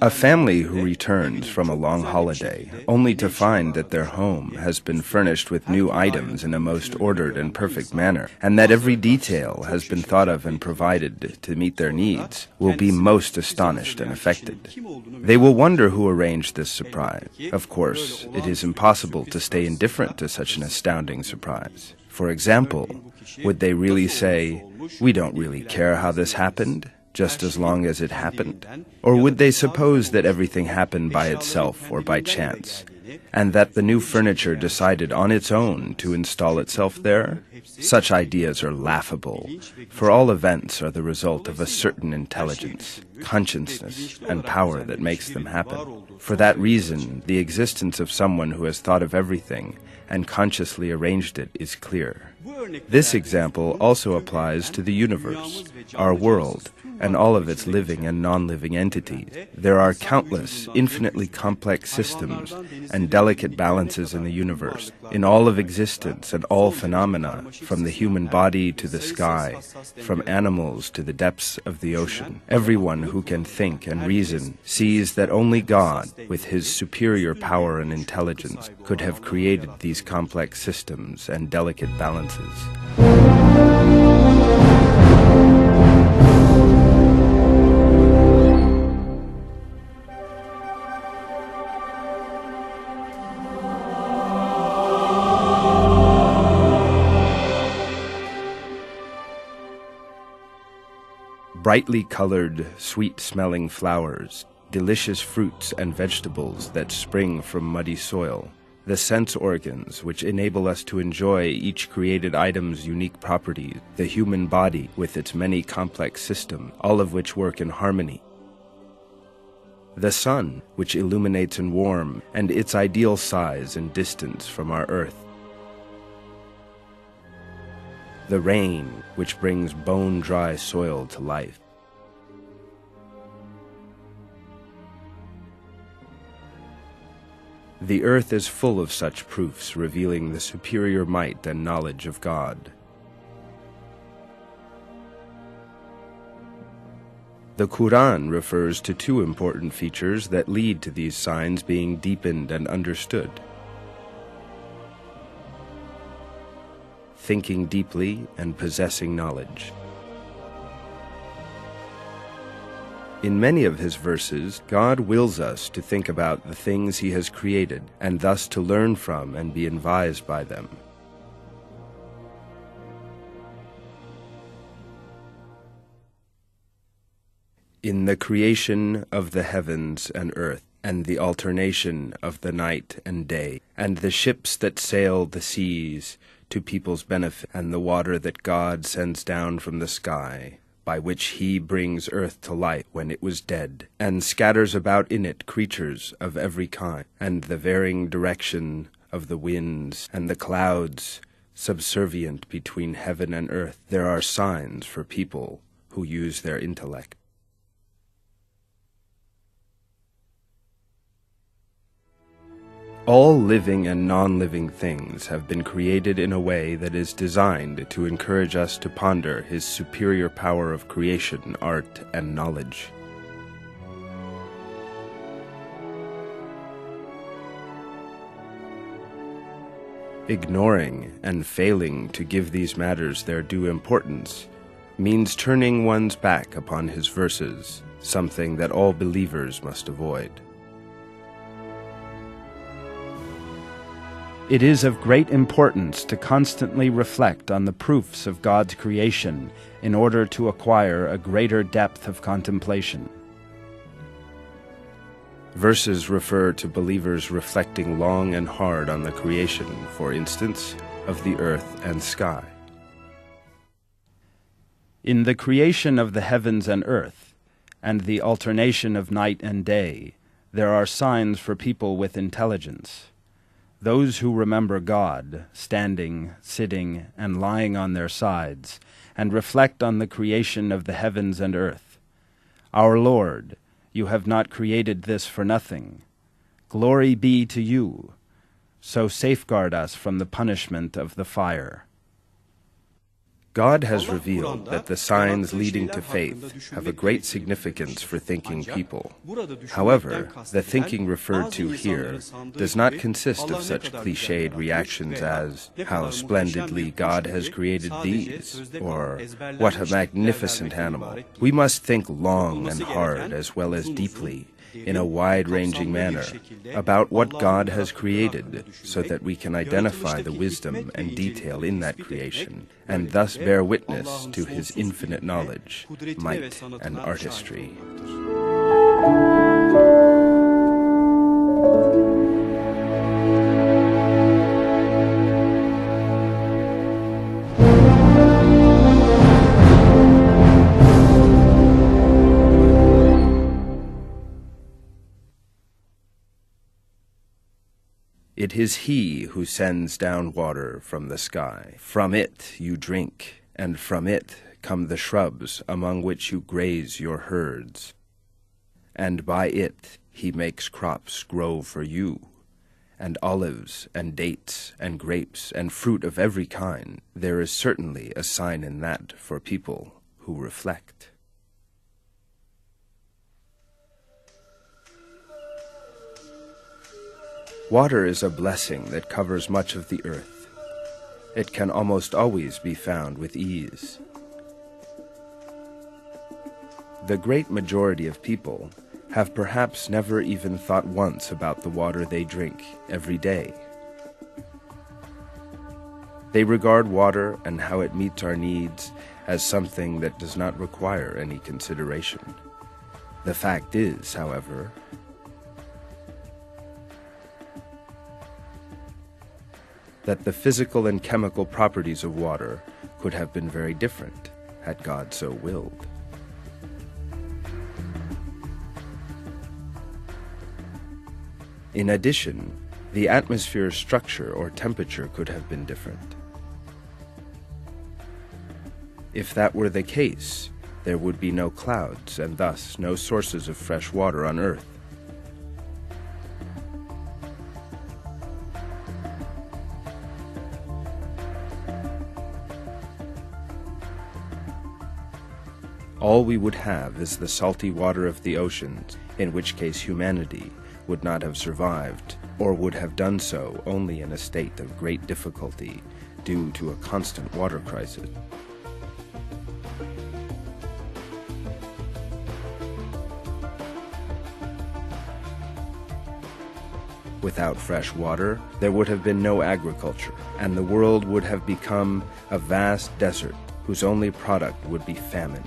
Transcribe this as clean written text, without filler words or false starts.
A family who returns from a long holiday only to find that their home has been furnished with new items in a most ordered and perfect manner, and that every detail has been thought of and provided to meet their needs, will be most astonished and affected. They will wonder who arranged this surprise. Of course, it is impossible to stay indifferent to such an astounding surprise. For example, would they really say, "We don't really care how this happened, just as long as it happened"? Or would they suppose that everything happened by itself or by chance, and that the new furniture decided on its own to install itself there? Such ideas are laughable, for all events are the result of a certain intelligence, consciousness, and power that makes them happen. For that reason, the existence of someone who has thought of everything and consciously arranged it is clear. This example also applies to the universe, our world, and all of its living and non-living entities. There are countless, infinitely complex systems and delicate balances in the universe, in all of existence and all phenomena, from the human body to the sky, from animals to the depths of the ocean. Everyone who can think and reason sees that only God, with his superior power and intelligence, could have created these complex systems and delicate balances. Brightly colored, sweet-smelling flowers, delicious fruits and vegetables that spring from muddy soil, the sense organs which enable us to enjoy each created item's unique properties, the human body with its many complex systems, all of which work in harmony, the sun, which illuminates and warms, and its ideal size and distance from our earth, the rain, which brings bone-dry soil to life. The earth is full of such proofs revealing the superior might and knowledge of God. The Quran refers to two important features that lead to these signs being deepened and understood: thinking deeply and possessing knowledge. In many of his verses, God wills us to think about the things he has created, and thus to learn from and be advised by them. In the creation of the heavens and earth, and the alternation of the night and day, and the ships that sail the seas to people's benefit, and the water that God sends down from the sky, by which he brings earth to life when it was dead, and scatters about in it creatures of every kind, and the varying direction of the winds and the clouds subservient between heaven and earth, there are signs for people who use their intellect. All living and non-living things have been created in a way that is designed to encourage us to ponder his superior power of creation, art, and knowledge. Ignoring and failing to give these matters their due importance means turning one's back upon his verses, something that all believers must avoid. It is of great importance to constantly reflect on the proofs of God's creation in order to acquire a greater depth of contemplation. Verses refer to believers reflecting long and hard on the creation, for instance, of the earth and sky. In the creation of the heavens and earth, and the alternation of night and day, there are signs for people with intelligence. Those who remember God, standing, sitting, and lying on their sides, and reflect on the creation of the heavens and earth. Our Lord, you have not created this for nothing. Glory be to you. So safeguard us from the punishment of the fire. God has revealed that the signs leading to faith have a great significance for thinking people. However, the thinking referred to here does not consist of such cliched reactions as, "How splendidly God has created these," or "What a magnificent animal." We must think long and hard as well as deeply, in a wide-ranging manner, about what God has created, so that we can identify the wisdom and detail in that creation, and thus bear witness to His infinite knowledge, might, and artistry. It is He who sends down water from the sky. From it you drink, and from it come the shrubs among which you graze your herds. And by it He makes crops grow for you, and olives, and dates, and grapes, and fruit of every kind. There is certainly a sign in that for people who reflect. Water is a blessing that covers much of the earth. It can almost always be found with ease. The great majority of people have perhaps never even thought once about the water they drink every day. They regard water and how it meets our needs as something that does not require any consideration. The fact is, however, that the physical and chemical properties of water could have been very different had God so willed. In addition, the atmosphere's structure or temperature could have been different. If that were the case, there would be no clouds and thus no sources of fresh water on Earth. All we would have is the salty water of the oceans, in which case humanity would not have survived, or would have done so only in a state of great difficulty due to a constant water crisis. Without fresh water, there would have been no agriculture, and the world would have become a vast desert whose only product would be famine.